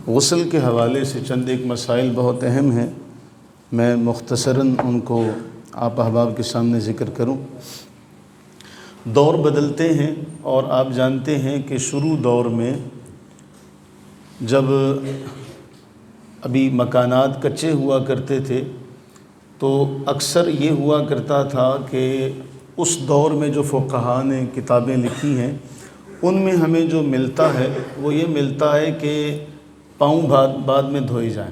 غسل کے حوالے سے چند ایک مسائل بہت اہم ہیں، میں مختصراً ان کو آپ احباب کے سامنے ذکر کروں۔ دور بدلتے ہیں اور آپ جانتے ہیں کہ شروع دور میں جب ابھی مکانات کچے ہوا کرتے تھے تو اکثر یہ ہوا کرتا تھا کہ اس دور میں جو فقہاء نے کتابیں لکھی ہیں ان میں ہمیں جو ملتا ہے وہ یہ ملتا ہے کہ پاؤں بعد میں دھوئے جائیں۔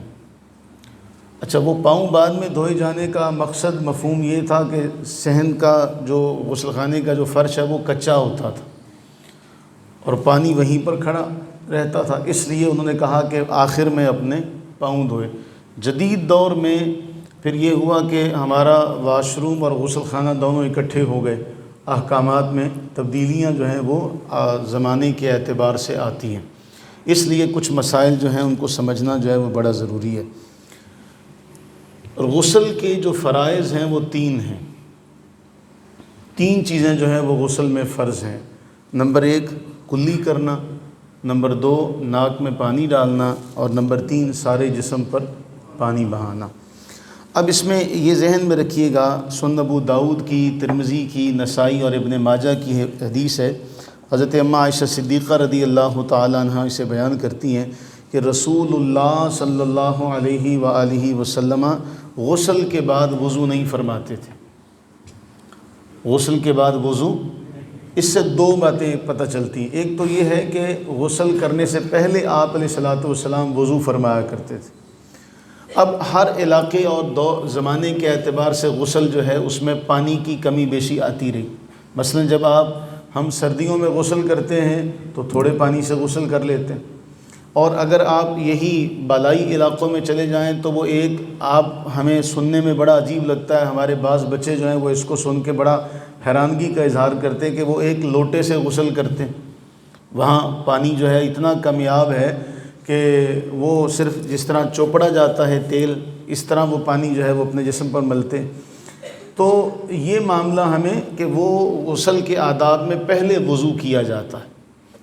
اچھا، وہ پاؤں بعد میں دھوئے جانے کا مقصد مفہوم یہ تھا کہ صحن کا جو غسل خانے کا جو فرش ہے وہ کچا ہوتا تھا اور پانی وہیں پر کھڑا رہتا تھا، اس لیے انہوں نے کہا کہ آخر میں اپنے پاؤں دھوئے۔ جدید دور میں پھر یہ ہوا کہ ہمارا واش روم اور غسل خانہ دونوں اکٹھے ہو گئے، احکامات میں تبدیلیاں جو ہیں وہ زمانے کے اعتبار سے آتی ہیں، اس لیے کچھ مسائل جو ہیں ان کو سمجھنا جو ہے وہ بڑا ضروری ہے۔ غسل کے جو فرائض ہیں وہ تین ہیں، تین چیزیں جو ہیں وہ غسل میں فرض ہیں۔ نمبر 1 کلی کرنا، نمبر 2 ناک میں پانی ڈالنا، اور نمبر 3 سارے جسم پر پانی بہانا۔ اب اس میں یہ ذہن میں رکھیے گا، سنن ابو داؤد کی، ترمذی کی، نسائی اور ابن ماجہ کی حدیث ہے، حضرت اماں عائشہ صدیقہ رضی اللہ تعالی عنہ اسے بیان کرتی ہیں کہ رسول اللہ صلی اللہ علیہ وآلہ وسلم غسل کے بعد وضو نہیں فرماتے تھے۔ غسل کے بعد وضو، اس سے دو باتیں پتہ چلتی ہیں۔ ایک تو یہ ہے کہ غسل کرنے سے پہلے آپ علیہ الصلوۃ والسلام وضو فرمایا کرتے تھے۔ اب ہر علاقے اور زمانے کے اعتبار سے غسل جو ہے اس میں پانی کی کمی بیشی آتی رہی۔ مثلا جب ہم سردیوں میں غسل کرتے ہیں تو تھوڑے پانی سے غسل کر لیتے ہیں، اور اگر آپ یہی بالائی علاقوں میں چلے جائیں تو وہ ایک ہمیں سننے میں بڑا عجیب لگتا ہے، ہمارے بعض بچے جو ہیں وہ اس کو سن کے بڑا حیرانگی کا اظہار کرتے ہیں کہ وہ ایک لوٹے سے غسل کرتے ہیں۔ وہاں پانی جو ہے اتنا کمیاب ہے کہ وہ صرف جس طرح چوپڑا جاتا ہے تیل، اس طرح وہ پانی جو ہے وہ اپنے جسم پر ملتے ہیں۔ تو یہ معاملہ ہمیں کہ وہ غسل کے آداب میں پہلے وضو کیا جاتا ہے،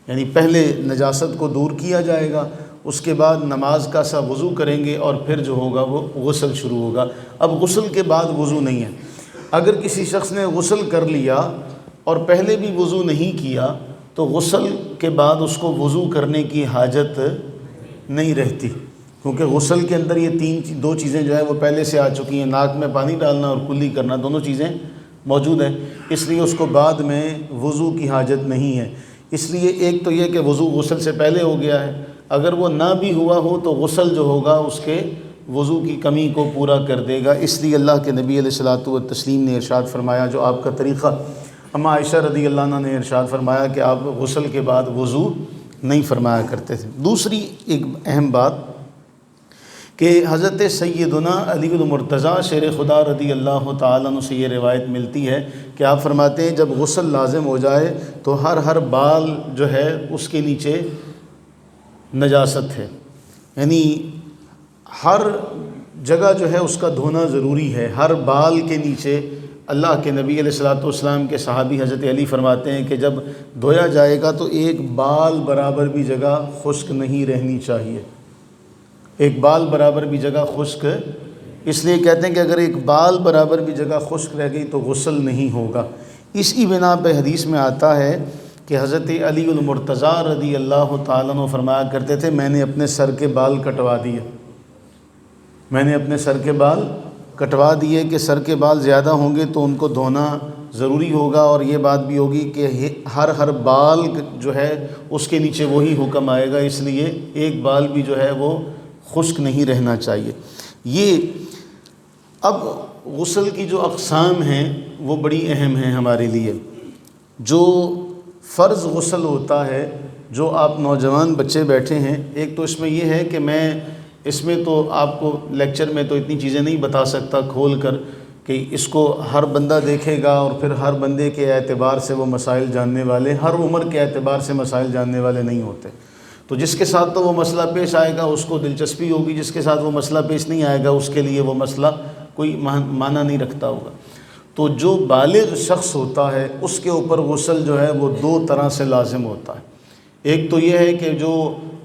یعنی پہلے نجاست کو دور کیا جائے گا، اس کے بعد نماز کا سا وضو کریں گے اور پھر جو ہوگا وہ غسل شروع ہوگا۔ اب غسل کے بعد وضو نہیں ہے۔ اگر کسی شخص نے غسل کر لیا اور پہلے بھی وضو نہیں کیا تو غسل کے بعد اس کو وضو کرنے کی حاجت نہیں رہتی، کیونکہ غسل کے اندر یہ دو چیزیں جو ہے وہ پہلے سے آ چکی ہیں، ناک میں پانی ڈالنا اور کلی کرنا، دونوں چیزیں موجود ہیں، اس لیے اس کو بعد میں وضو کی حاجت نہیں ہے۔ اس لیے ایک تو یہ کہ وضو غسل سے پہلے ہو گیا ہے، اگر وہ نہ بھی ہوا ہو تو غسل جو ہوگا اس کے وضو کی کمی کو پورا کر دے گا۔ اس لیے اللہ کے نبی علیہ الصلوۃ والتسلیم نے ارشاد فرمایا، جو آپ کا طریقہ اماں عائشہ رضی اللہ عنہ نے ارشاد فرمایا کہ آپ غسل کے بعد وضو نہیں فرمایا کرتے تھے۔ دوسری ایک اہم بات کہ حضرت سیدنا علی المرتضیٰ شیر خدا رضی اللہ تعالیٰ عنہ سے یہ روایت ملتی ہے کہ آپ فرماتے ہیں جب غسل لازم ہو جائے تو ہر بال جو ہے اس کے نیچے نجاست ہے، یعنی ہر جگہ جو ہے اس کا دھونا ضروری ہے، ہر بال کے نیچے۔ اللہ کے نبی علیہ الصلوۃ والسلام کے صحابی حضرت علی فرماتے ہیں کہ جب دھویا جائے گا تو ایک بال برابر بھی جگہ خشک نہیں رہنی چاہیے، ایک بال برابر بھی جگہ خشک، اس لیے کہتے ہیں کہ اگر ایک بال برابر بھی جگہ خشک رہ گئی تو غسل نہیں ہوگا۔ اسی بنا پہ حدیث میں آتا ہے کہ حضرت علی المرتضیٰ رضی اللہ تعالیٰ عنہ فرمایا کرتے تھے میں نے اپنے سر کے بال کٹوا دیے، میں نے اپنے سر کے بال کٹوا دیے کہ سر کے بال زیادہ ہوں گے تو ان کو دھونا ضروری ہوگا، اور یہ بات بھی ہوگی کہ ہر بال جو ہے اس کے نیچے وہی حکم آئے گا، اس لیے ایک بال بھی جو ہے وہ خشک نہیں رہنا چاہیے۔ یہ اب غسل کی جو اقسام ہیں وہ بڑی اہم ہیں ہمارے لیے۔ جو فرض غسل ہوتا ہے، جو آپ نوجوان بچے بیٹھے ہیں، ایک تو اس میں یہ ہے کہ میں اس میں تو آپ کو لیکچر میں تو اتنی چیزیں نہیں بتا سکتا کھول کر کہ اس کو ہر بندہ دیکھے گا اور پھر ہر بندے کے اعتبار سے وہ مسائل جاننے والے، ہر عمر کے اعتبار سے مسائل جاننے والے نہیں ہوتے۔ تو جس کے ساتھ تو وہ مسئلہ پیش آئے گا اس کو دلچسپی ہوگی، جس کے ساتھ وہ مسئلہ پیش نہیں آئے گا اس کے لیے وہ مسئلہ کوئی معنی نہیں رکھتا ہوگا۔ تو جو بالغ شخص ہوتا ہے اس کے اوپر غسل جو ہے وہ دو طرح سے لازم ہوتا ہے۔ ایک تو یہ ہے کہ جو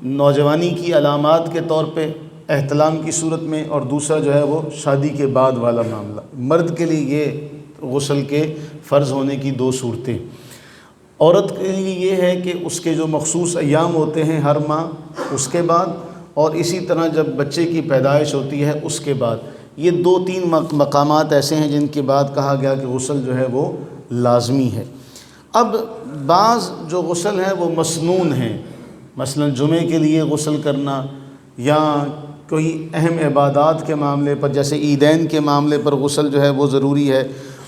نوجوانی کی علامات کے طور پہ احتلام کی صورت میں، اور دوسرا جو ہے وہ شادی کے بعد والا معاملہ۔ مرد کے لیے یہ غسل کے فرض ہونے کی دو صورتیں، عورت کے لیے یہ ہے کہ اس کے جو مخصوص ایام ہوتے ہیں ہر ماہ اس کے بعد، اور اسی طرح جب بچے کی پیدائش ہوتی ہے اس کے بعد، یہ دو تین مقامات ایسے ہیں جن کے بعد کہا گیا کہ غسل جو ہے وہ لازمی ہے۔ اب بعض جو غسل ہیں وہ مسنون ہیں، مثلا جمعے کے لیے غسل کرنا، یا کوئی اہم عبادات کے معاملے پر جیسے عیدین کے معاملے پر غسل جو ہے وہ ضروری ہے،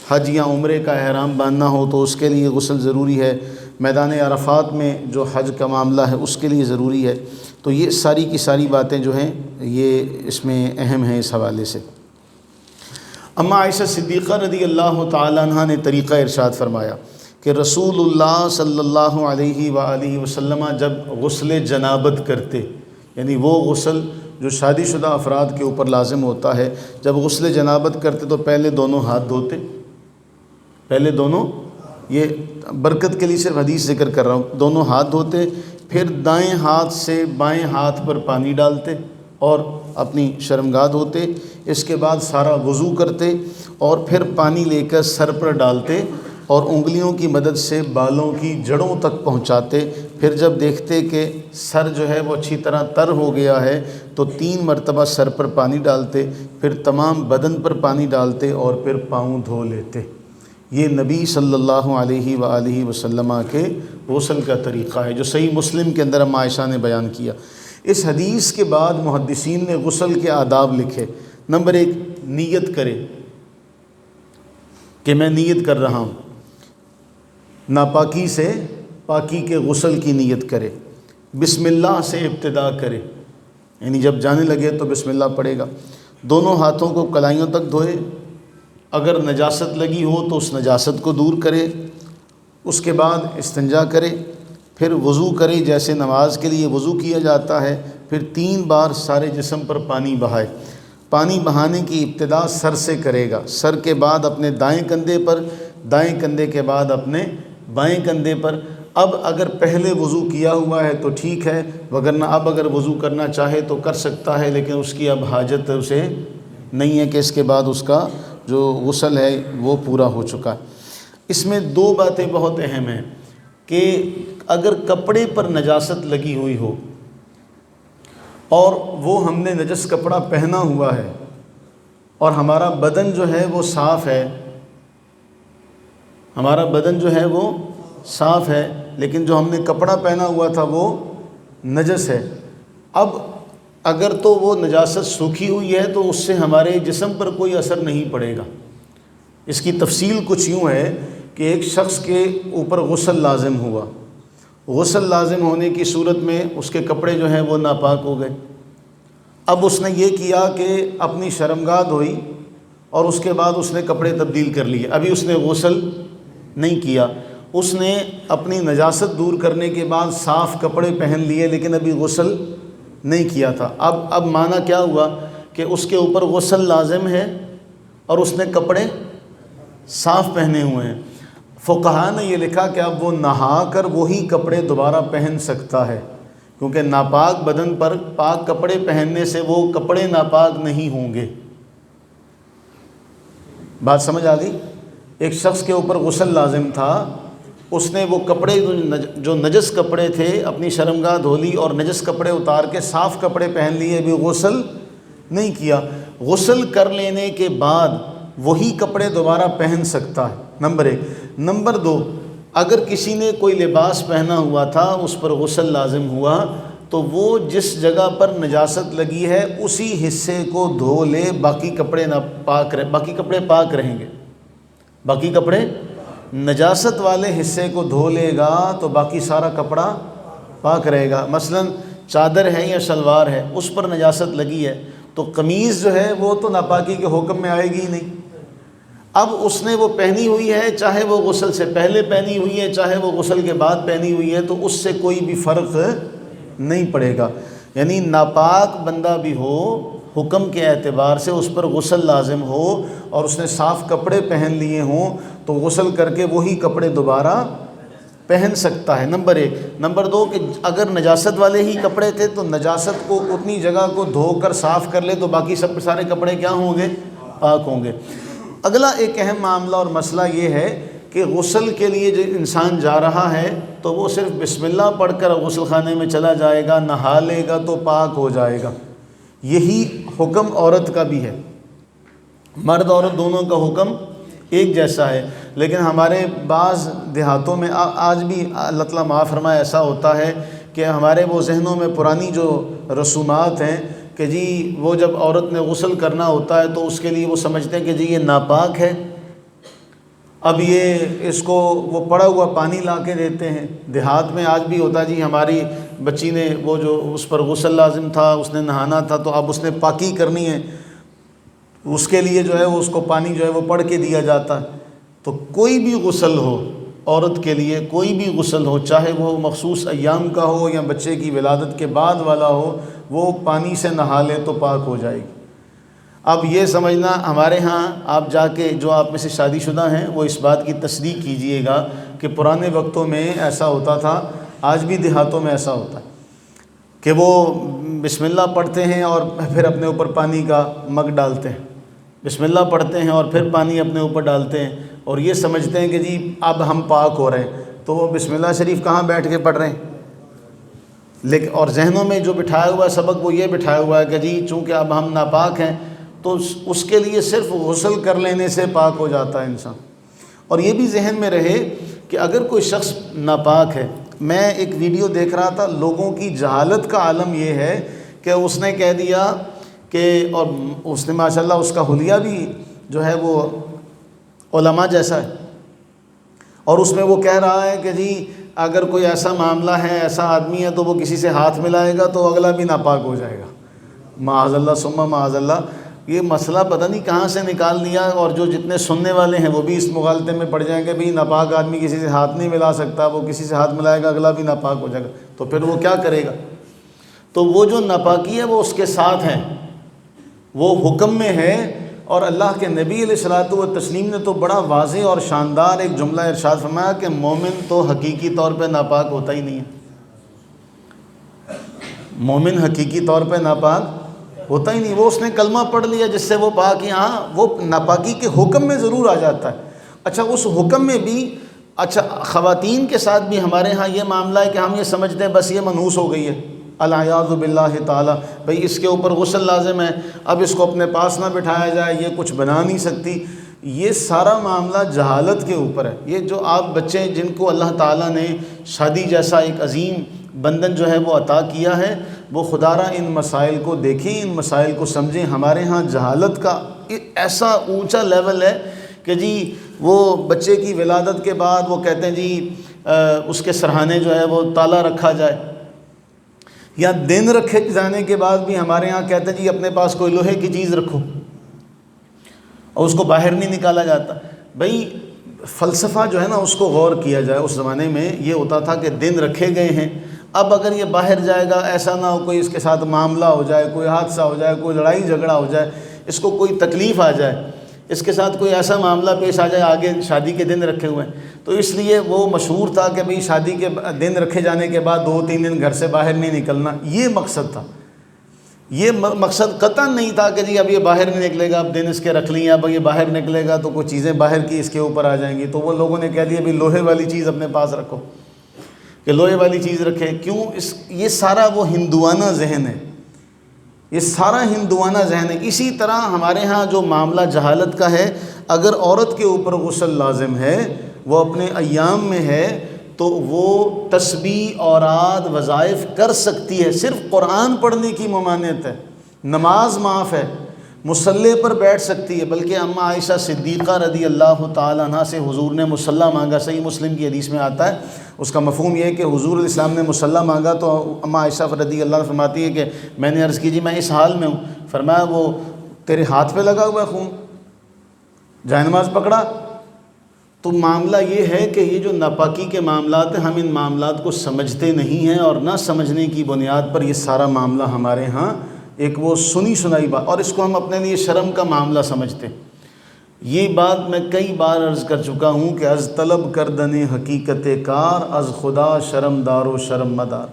حج یا عمرے کا احرام باندھنا ہو تو اس کے لیے غسل ضروری ہے، میدان عرفات میں جو حج کا معاملہ ہے اس کے لیے ضروری ہے۔ تو یہ ساری کی ساری باتیں جو ہیں یہ اس میں اہم ہیں اس حوالے سے۔ اما عائشہ صدیقہ رضی اللہ تعالیٰ عنہ نے طریقہ ارشاد فرمایا کہ رسول اللہ صلی اللہ علیہ وآلہ وسلم جب غسل جنابت کرتے، یعنی وہ غسل جو شادی شدہ افراد کے اوپر لازم ہوتا ہے، جب غسل جنابت کرتے تو پہلے دونوں ہاتھ دھوتے، پہلے دونوں، یہ برکت کے لیے صرف حدیث ذکر کر رہا ہوں، دونوں ہاتھ دھوتے، پھر دائیں ہاتھ سے بائیں ہاتھ پر پانی ڈالتے اور اپنی شرمگاہ دھوتے، اس کے بعد سارا وضو کرتے اور پھر پانی لے کر سر پر ڈالتے اور انگلیوں کی مدد سے بالوں کی جڑوں تک پہنچاتے، پھر جب دیکھتے کہ سر جو ہے وہ اچھی طرح تر ہو گیا ہے تو 3 مرتبہ سر پر پانی ڈالتے، پھر تمام بدن پر پانی ڈالتے اور پھر پاؤں دھو لیتے۔ یہ نبی صلی اللہ علیہ وآلہ وسلم کے غسل کا طریقہ ہے جو صحیح مسلم کے اندر اما عائشہ نے بیان کیا۔ اس حدیث کے بعد محدثین نے غسل کے آداب لکھے۔ نمبر 1، نیت کرے کہ میں نیت کر رہا ہوں، ناپاکی سے پاکی کے غسل کی نیت کرے، بسم اللہ سے ابتدا کرے، یعنی جب جانے لگے تو بسم اللہ پڑھے گا، دونوں ہاتھوں کو کلائیوں تک دھوئے، اگر نجاست لگی ہو تو اس نجاست کو دور کرے، اس کے بعد استنجا کرے، پھر وضو کرے جیسے نماز کے لیے وضو کیا جاتا ہے، پھر 3 بار سارے جسم پر پانی بہائے۔ پانی بہانے کی ابتدا سر سے کرے گا، سر کے بعد اپنے دائیں کندھے پر، دائیں کندھے کے بعد اپنے بائیں کندھے پر۔ اب اگر پہلے وضو کیا ہوا ہے تو ٹھیک ہے، وگرنہ اب اگر وضو کرنا چاہے تو کر سکتا ہے، لیکن اس کی اب حاجت اسے نہیں ہے کہ اس کے بعد اس کا جو غسل ہے وہ پورا ہو چکا ہے۔ اس میں 2 باتیں بہت اہم ہیں کہ اگر کپڑے پر نجاست لگی ہوئی ہو اور وہ ہم نے نجس کپڑا پہنا ہوا ہے اور ہمارا بدن جو ہے وہ صاف ہے، ہمارا بدن جو ہے وہ صاف ہے، لیکن جو ہم نے کپڑا پہنا ہوا تھا وہ نجس ہے، اب اگر تو وہ نجاست سوکھی ہوئی ہے تو اس سے ہمارے جسم پر کوئی اثر نہیں پڑے گا۔ اس کی تفصیل کچھ یوں ہے کہ ایک شخص کے اوپر غسل لازم ہوا، غسل لازم ہونے کی صورت میں اس کے کپڑے جو ہیں وہ ناپاک ہو گئے، اب اس نے یہ کیا کہ اپنی شرمگاہ دھوئی اور اس کے بعد اس نے کپڑے تبدیل کر لیے، ابھی اس نے غسل نہیں کیا، اس نے اپنی نجاست دور کرنے کے بعد صاف کپڑے پہن لیے لیکن ابھی غسل نہیں کیا تھا۔ اب معنی کیا ہوا کہ اس کے اوپر غسل لازم ہے اور اس نے کپڑے صاف پہنے ہوئے ہیں۔ فقہاء نے یہ لکھا کہ اب وہ نہا کر وہی کپڑے دوبارہ پہن سکتا ہے، کیونکہ ناپاک بدن پر پاک کپڑے پہننے سے وہ کپڑے ناپاک نہیں ہوں گے۔ بات سمجھ آ گئی؟ ایک شخص کے اوپر غسل لازم تھا، اس نے وہ کپڑے جو نجس کپڑے تھے اپنی شرمگاہ دھو لی اور نجس کپڑے اتار کے صاف کپڑے پہن لیے، ابھی غسل نہیں کیا، غسل کر لینے کے بعد وہی کپڑے دوبارہ پہن سکتا ہے، نمبر 1۔ نمبر 2، اگر کسی نے کوئی لباس پہنا ہوا تھا اس پر غسل لازم ہوا تو وہ جس جگہ پر نجاست لگی ہے اسی حصے کو دھو لے، باقی کپڑے باقی کپڑے پاک رہیں گے، باقی کپڑے نجاست والے حصے کو دھو لے گا تو باقی سارا کپڑا پاک رہے گا۔ مثلا چادر ہے یا شلوار ہے، اس پر نجاست لگی ہے تو قمیض جو ہے وہ تو ناپاکی کے حکم میں آئے گی ہی نہیں۔ اب اس نے وہ پہنی ہوئی ہے، چاہے وہ غسل سے پہلے پہنی ہوئی ہے چاہے وہ غسل کے بعد پہنی ہوئی ہے، تو اس سے کوئی بھی فرق نہیں پڑے گا۔ یعنی ناپاک بندہ بھی ہو، حکم کے اعتبار سے اس پر غسل لازم ہو اور اس نے صاف کپڑے پہن لیے ہوں تو غسل کر کے وہی کپڑے دوبارہ پہن سکتا ہے، نمبر 1۔ نمبر 2 کہ اگر نجاست والے ہی کپڑے تھے تو نجاست کو اتنی جگہ کو دھو کر صاف کر لے تو باقی سب سارے کپڑے کیا ہوں گے؟ پاک ہوں گے۔ اگلا ایک اہم معاملہ اور مسئلہ یہ ہے کہ غسل کے لیے جو انسان جا رہا ہے تو وہ صرف بسم اللہ پڑھ کر غسل خانے میں چلا جائے گا، نہا لے گا تو پاک ہو جائے گا۔ یہی حکم عورت کا بھی ہے، مرد عورت دونوں کا حکم ایک جیسا ہے۔ لیکن ہمارے بعض دیہاتوں میں آج بھی اللہ تعالیٰ معاف فرمائے ایسا ہوتا ہے کہ ہمارے وہ ذہنوں میں پرانی جو رسومات ہیں کہ جی وہ جب عورت نے غسل کرنا ہوتا ہے تو اس کے لیے وہ سمجھتے ہیں کہ جی یہ ناپاک ہے، اب یہ اس کو وہ پڑا ہوا پانی لا کے دیتے ہیں۔ دیہات میں آج بھی ہوتا ہے جی ہماری بچی نے وہ جو اس پر غسل لازم تھا، اس نے نہانا تھا تو اب اس نے پاکی کرنی ہے، اس کے لیے جو ہے وہ اس کو پانی جو ہے وہ پڑھ کے دیا جاتا ہے۔ تو کوئی بھی غسل ہو عورت کے لیے، کوئی بھی غسل ہو، چاہے وہ مخصوص ایام کا ہو یا بچے کی ولادت کے بعد والا ہو، وہ پانی سے نہا لے تو پاک ہو جائے گی۔ اب یہ سمجھنا ہمارے ہاں آپ جا کے جو آپ میں سے شادی شدہ ہیں وہ اس بات کی تصدیق کیجئے گا کہ پرانے وقتوں میں ایسا ہوتا تھا، آج بھی دیہاتوں میں ایسا ہوتا ہے کہ وہ بسم اللہ پڑھتے ہیں اور پھر اپنے اوپر پانی کا مگ ڈالتے ہیں، بسم اللہ پڑھتے ہیں اور پھر پانی اپنے اوپر ڈالتے ہیں اور یہ سمجھتے ہیں کہ جی اب ہم پاک ہو رہے ہیں، تو وہ بسم اللہ شریف کہاں بیٹھ کے پڑھ رہے ہیں؟ لیکن اور ذہنوں میں جو بٹھایا ہوا سبق وہ یہ بٹھایا ہوا ہے کہ جی چونکہ اب ہم ناپاک ہیں تو اس کے لیے صرف غسل کر لینے سے پاک ہو جاتا ہے انسان۔ اور یہ بھی ذہن میں رہے کہ اگر کوئی شخص ناپاک ہے، میں ایک ویڈیو دیکھ رہا تھا، لوگوں کی جہالت کا عالم یہ ہے کہ اس نے کہہ دیا کہ، اور اس نے ماشاءاللہ اس کا حلیہ بھی جو ہے وہ علماء جیسا ہے، اور اس میں وہ کہہ رہا ہے کہ جی اگر کوئی ایسا معاملہ ہے، ایسا آدمی ہے تو وہ کسی سے ہاتھ ملائے گا تو اگلا بھی ناپاک ہو جائے گا۔ معاذ اللہ ثم معاذ اللہ، یہ مسئلہ پتہ نہیں کہاں سے نکال لیا، اور جو جتنے سننے والے ہیں وہ بھی اس مغالطے میں پڑ جائیں گے بھئی ناپاک آدمی کسی سے ہاتھ نہیں ملا سکتا، وہ کسی سے ہاتھ ملائے گا اگلا بھی ناپاک ہو جائے گا، تو پھر وہ کیا کرے گا؟ تو وہ جو ناپاکی ہے وہ اس کے ساتھ ہے، وہ حکم میں ہے۔ اور اللہ کے نبی علیہ الصلوۃ والتسلیم نے تو بڑا واضح اور شاندار ایک جملہ ارشاد فرمایا کہ مومن تو حقیقی طور پہ ناپاک ہوتا ہی نہیں ہے، مومن حقیقی طور پہ ناپاک ہوتا ہی نہیں، وہ اس نے کلمہ پڑھ لیا جس سے وہ پاک، یہاں وہ ناپاکی کے حکم میں ضرور آ جاتا ہے۔ اچھا اس حکم میں بھی، اچھا خواتین کے ساتھ بھی ہمارے ہاں یہ معاملہ ہے کہ ہم یہ سمجھتے ہیں بس یہ منحوس ہو گئی ہے، العیاذ باللہ تعالی، بھئی اس کے اوپر غسل لازم ہے، اب اس کو اپنے پاس نہ بٹھایا جائے، یہ کچھ بنا نہیں سکتی۔ یہ سارا معاملہ جہالت کے اوپر ہے۔ یہ جو آپ بچے جن کو اللہ تعالیٰ نے شادی جیسا ایک عظیم بندھن جو ہے وہ عطا کیا ہے، وہ خدارہ ان مسائل کو دیکھیں، ان مسائل کو سمجھیں۔ ہمارے ہاں جہالت کا ایسا اونچا لیول ہے کہ جی وہ بچے کی ولادت کے بعد وہ کہتے ہیں جی اس کے سرہانے جو ہے وہ تالا رکھا جائے، یا دن رکھے جانے کے بعد بھی ہمارے ہاں کہتے ہیں جی اپنے پاس کوئی لوہے کی چیز رکھو، اور اس کو باہر نہیں نکالا جاتا۔ بھئی فلسفہ جو ہے نا اس کو غور کیا جائے۔ اس زمانے میں یہ ہوتا تھا کہ دن رکھے گئے ہیں، اب اگر یہ باہر جائے گا ایسا نہ ہو کوئی اس کے ساتھ معاملہ ہو جائے، کوئی حادثہ ہو جائے، کوئی لڑائی جھگڑا ہو جائے، اس کو کوئی تکلیف آ جائے، اس کے ساتھ کوئی ایسا معاملہ پیش آ جائے، آگے شادی کے دن رکھے ہوئے ہیں، تو اس لیے وہ مشہور تھا کہ بھئی شادی کے دن رکھے جانے کے بعد 2-3 دن گھر سے باہر نہیں نکلنا۔ یہ مقصد تھا، یہ مقصد قطعاً نہیں تھا کہ جی اب یہ باہر نہیں نکلے گا، اب دن اس کے رکھ لیے، اب یہ باہر نکلے گا تو کوئی چیزیں باہر کی اس کے اوپر آ جائیں گی، تو وہ لوگوں نے کہہ دیا بھئی لوہے والی چیز اپنے پاس رکھو، کہ لوہے والی چیز رکھے۔ کیوں؟ یہ سارا وہ ہندوانہ ذہن ہے، یہ سارا ہندوانہ ذہن ہے۔ اسی طرح ہمارے ہاں جو معاملہ جہالت کا ہے، اگر عورت کے اوپر غسل لازم ہے، وہ اپنے ایام میں ہے، تو وہ تسبیح اوراد وظائف کر سکتی ہے، صرف قرآن پڑھنے کی ممانعت ہے، نماز معاف ہے، مصلی پر بیٹھ سکتی ہے۔ بلکہ اماں عائشہ صدیقہ رضی اللہ تعالیٰ عنہ سے حضور نے مصلی مانگا، صحیح مسلم کی حدیث میں آتا ہے۔ اس کا مفہوم یہ ہے کہ حضور علیہ السلام نے مصلی مانگا تو اماں عائشہ رضی اللہ عنہ فرماتی ہے کہ میں نے عرض کی جی میں اس حال میں ہوں، فرمایا وہ تیرے ہاتھ پہ لگا ہوا ہے خون، جائے نماز پکڑا۔ تو معاملہ یہ ہے کہ یہ جو ناپاکی کے معاملات ہیں، ہم ان معاملات کو سمجھتے نہیں ہیں، اور نہ سمجھنے کی بنیاد پر یہ سارا معاملہ ہمارے ہاں ایک وہ سنی سنائی بات، اور اس کو ہم اپنے لیے شرم کا معاملہ سمجھتے ہیں۔ یہ بات میں کئی بار عرض کر چکا ہوں کہ از طلب کردن حقیقت کار از خدا شرم دار و شرم مدار،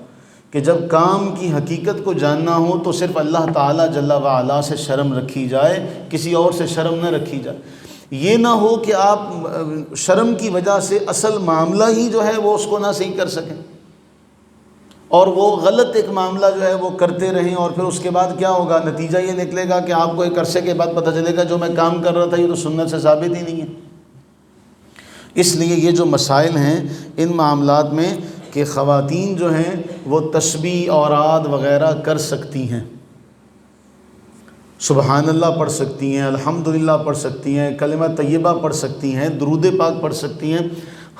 کہ جب کام کی حقیقت کو جاننا ہو تو صرف اللہ تعالیٰ جل وعلا سے شرم رکھی جائے، کسی اور سے شرم نہ رکھی جائے۔ یہ نہ ہو کہ آپ شرم کی وجہ سے اصل معاملہ ہی جو ہے وہ اس کو نہ صحیح کر سکیں، اور وہ غلط ایک معاملہ جو ہے وہ کرتے رہیں، اور پھر اس کے بعد کیا ہوگا، نتیجہ یہ نکلے گا کہ آپ کو ایک عرصے کے بعد پتہ چلے گا جو میں کام کر رہا تھا یہ تو سنت سے ثابت ہی نہیں ہے۔ اس لیے یہ جو مسائل ہیں ان معاملات میں کہ خواتین جو ہیں وہ تسبیح اوراد وغیرہ کر سکتی ہیں، سبحان اللہ پڑھ سکتی ہیں، الحمدللہ پڑھ سکتی ہیں، کلمہ طیبہ پڑھ سکتی ہیں، درود پاک پڑھ سکتی ہیں۔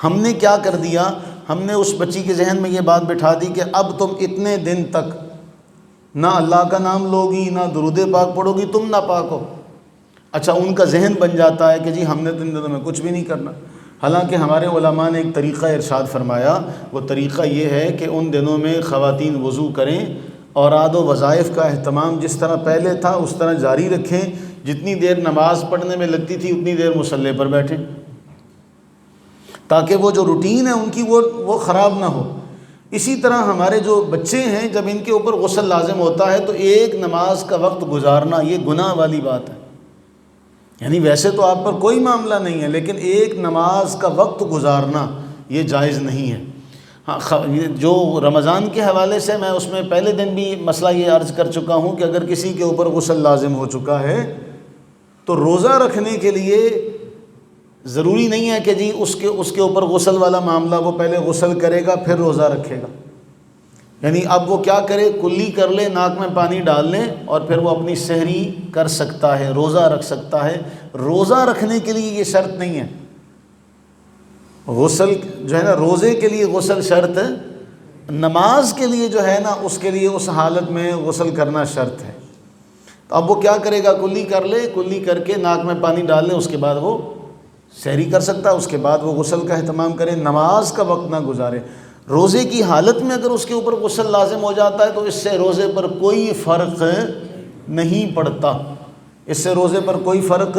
ہم نے کیا کر دیا، ہم نے اس بچی کے ذہن میں یہ بات بٹھا دی کہ اب تم اتنے دن تک نہ اللہ کا نام لوگی نہ درود پاک پڑھو گی، تم ناپاک ہو۔ اچھا، ان کا ذہن بن جاتا ہے کہ جی ہم نے تو ان دنوں میں کچھ بھی نہیں کرنا، حالانکہ ہمارے علماء نے ایک طریقہ ارشاد فرمایا، وہ طریقہ یہ ہے کہ ان دنوں میں خواتین وضو کریں، اوراد و وظائف کا اہتمام جس طرح پہلے تھا اس طرح جاری رکھیں، جتنی دیر نماز پڑھنے میں لگتی تھی اتنی دیر مصلی پر بیٹھیں، تاکہ وہ جو روٹین ہے ان کی وہ خراب نہ ہو۔ اسی طرح ہمارے جو بچے ہیں جب ان کے اوپر غسل لازم ہوتا ہے تو ایک نماز کا وقت گزارنا یہ گناہ والی بات ہے، یعنی ویسے تو آپ پر کوئی معاملہ نہیں ہے لیکن ایک نماز کا وقت گزارنا یہ جائز نہیں ہے۔ ہاں، جو رمضان کے حوالے سے میں اس میں پہلے دن بھی مسئلہ یہ عرض کر چکا ہوں کہ اگر کسی کے اوپر غسل لازم ہو چکا ہے تو روزہ رکھنے کے لیے ضروری نہیں ہے کہ جی اس کے اوپر غسل والا معاملہ وہ پہلے غسل کرے گا پھر روزہ رکھے گا، یعنی اب وہ کیا کرے، کلی کر لے، ناک میں پانی ڈال لے اور پھر وہ اپنی سحری کر سکتا ہے، روزہ رکھ سکتا ہے۔ روزہ رکھنے کے لیے یہ شرط نہیں ہے، غسل جو ہے نا روزے کے لیے غسل شرط، نماز کے لیے جو ہے نا اس کے لیے اس حالت میں غسل کرنا شرط ہے۔ تو اب وہ کیا کرے گا، کلی کر لے، کلی کر کے ناک میں پانی ڈال لے، اس کے بعد وہ سحری کر سکتا ہے، اس کے بعد وہ غسل کا اہتمام کرے، نماز کا وقت نہ گزارے۔ روزے کی حالت میں اگر اس کے اوپر غسل لازم ہو جاتا ہے تو اس سے روزے پر کوئی فرق نہیں پڑتا، اس سے روزے پر کوئی فرق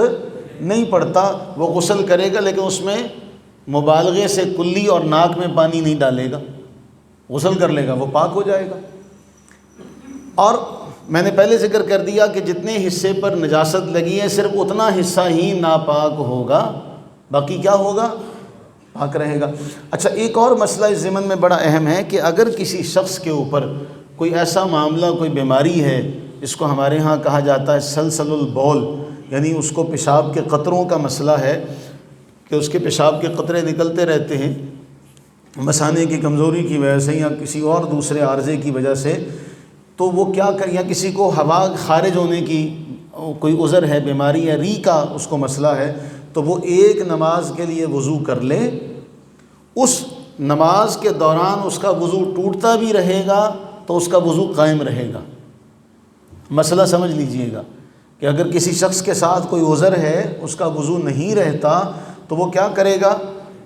نہیں پڑتا، وہ غسل کرے گا لیکن اس میں مبالغے سے کلی اور ناک میں پانی نہیں ڈالے گا، غسل کر لے گا، وہ پاک ہو جائے گا۔ اور میں نے پہلے ذکر کر دیا کہ جتنے حصے پر نجاست لگی ہے صرف اتنا حصہ ہی ناپاک ہوگا، باقی کیا ہوگا، پاک رہے گا۔ اچھا، ایک اور مسئلہ اس ضمن میں بڑا اہم ہے کہ اگر کسی شخص کے اوپر کوئی ایسا معاملہ، کوئی بیماری ہے جس کو ہمارے ہاں کہا جاتا ہے سلسل البول، یعنی اس کو پیشاب کے قطروں کا مسئلہ ہے کہ اس کے پیشاب کے قطرے نکلتے رہتے ہیں مثانے کی کمزوری کی وجہ سے یا کسی اور دوسرے عارضے کی وجہ سے، تو وہ کیا کر، یا کسی کو ہوا خارج ہونے کی کوئی عذر ہے، بیماری ہے، ری کا اس کو مسئلہ ہے، تو وہ ایک نماز کے لیے وضو کر لے، اس نماز کے دوران اس کا وضو ٹوٹتا بھی رہے گا تو اس کا وضو قائم رہے گا۔ مسئلہ سمجھ لیجئے گا کہ اگر کسی شخص کے ساتھ کوئی عذر ہے، اس کا وضو نہیں رہتا تو وہ کیا کرے گا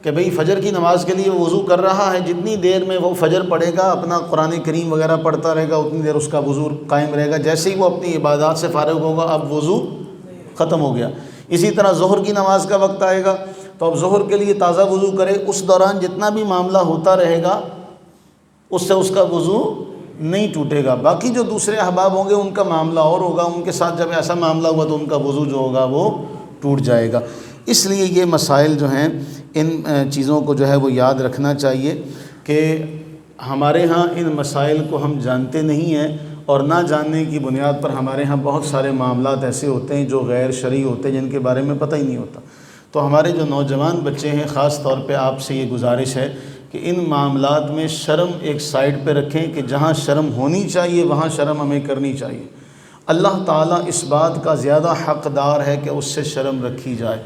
کہ بھئی فجر کی نماز کے لیے وہ وضو کر رہا ہے، جتنی دیر میں وہ فجر پڑھے گا اپنا قرآن کریم وغیرہ پڑھتا رہے گا اتنی دیر اس کا وضو قائم رہے گا، جیسے ہی وہ اپنی عبادات سے فارغ ہوگا اب وضو ختم ہو گیا۔ اسی طرح ظہر کی نماز کا وقت آئے گا تو اب ظہر کے لیے تازہ وضو کرے، اس دوران جتنا بھی معاملہ ہوتا رہے گا اس سے اس کا وضو نہیں ٹوٹے گا۔ باقی جو دوسرے احباب ہوں گے ان کا معاملہ اور ہوگا، ان کے ساتھ جب ایسا معاملہ ہوا تو ان کا وضو جو ہوگا وہ ٹوٹ جائے گا۔ اس لیے یہ مسائل جو ہیں ان چیزوں کو جو ہے وہ یاد رکھنا چاہیے کہ ہمارے ہاں ان مسائل کو ہم جانتے نہیں ہیں، اور نہ جاننے کی بنیاد پر ہمارے ہاں بہت سارے معاملات ایسے ہوتے ہیں جو غیر شرعی ہوتے ہیں جن کے بارے میں پتہ ہی نہیں ہوتا۔ تو ہمارے جو نوجوان بچے ہیں خاص طور پہ آپ سے یہ گزارش ہے کہ ان معاملات میں شرم ایک سائیڈ پہ رکھیں کہ جہاں شرم ہونی چاہیے وہاں شرم ہمیں کرنی چاہیے۔ اللہ تعالیٰ اس بات کا زیادہ حقدار ہے کہ اس سے شرم رکھی جائے،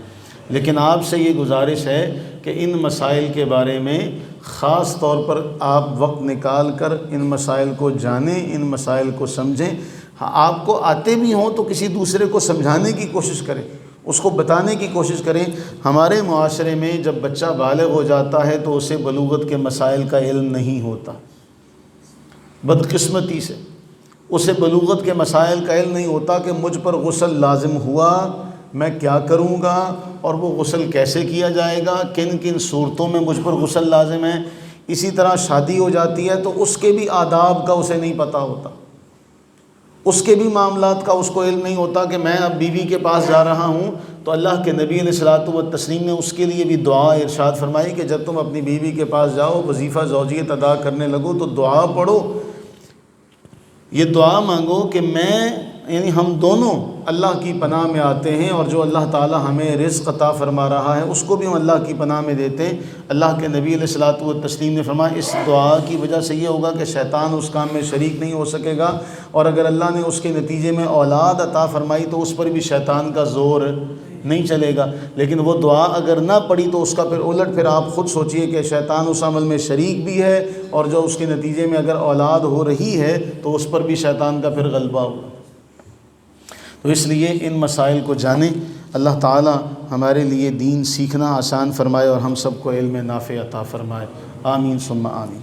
لیکن آپ سے یہ گزارش ہے کہ ان مسائل کے بارے میں خاص طور پر آپ وقت نکال کر ان مسائل کو جانیں، ان مسائل کو سمجھیں۔ ہاں، آپ کو آتے بھی ہوں تو کسی دوسرے کو سمجھانے کی کوشش کریں، اس کو بتانے کی کوشش کریں۔ ہمارے معاشرے میں جب بچہ بالغ ہو جاتا ہے تو اسے بلوغت کے مسائل کا علم نہیں ہوتا، بدقسمتی سے اسے بلوغت کے مسائل کا علم نہیں ہوتا کہ مجھ پر غسل لازم ہوا میں کیا کروں گا اور وہ غسل کیسے کیا جائے گا، کن کن صورتوں میں مجھ پر غسل لازم ہے۔ اسی طرح شادی ہو جاتی ہے تو اس کے بھی آداب کا اسے نہیں پتہ ہوتا، اس کے بھی معاملات کا اس کو علم نہیں ہوتا کہ میں اب بیوی کے پاس جا رہا ہوں تو اللہ کے نبی علیہ الصلوۃ والتسلیم نے اس کے لیے بھی دعا ارشاد فرمائی کہ جب تم اپنی بیوی کے پاس جاؤ، وظیفہ زوجیت ادا کرنے لگو تو دعا پڑھو، یہ دعا مانگو کہ میں یعنی ہم دونوں اللہ کی پناہ میں آتے ہیں، اور جو اللہ تعالی ہمیں رزق عطا فرما رہا ہے اس کو بھی ہم اللہ کی پناہ میں دیتے ہیں۔ اللہ کے نبی علیہ الصلوۃ والتسلیم نے فرمایا اس دعا کی وجہ سے یہ ہوگا کہ شیطان اس کام میں شریک نہیں ہو سکے گا، اور اگر اللہ نے اس کے نتیجے میں اولاد عطا فرمائی تو اس پر بھی شیطان کا زور نہیں چلے گا۔ لیکن وہ دعا اگر نہ پڑھی تو اس کا پھر الٹ پھر آپ خود سوچئے کہ شیطان اس عمل میں شریک بھی ہے، اور جو اس کے نتیجے میں اگر اولاد ہو رہی ہے تو اس پر بھی شیطان کا پھر غلبہ ہوگا۔ تو اس لیے ان مسائل کو جانیں، اللہ تعالی ہمارے لیے دین سیکھنا آسان فرمائے اور ہم سب کو علم نافع عطا فرمائے، آمین ثم آمین۔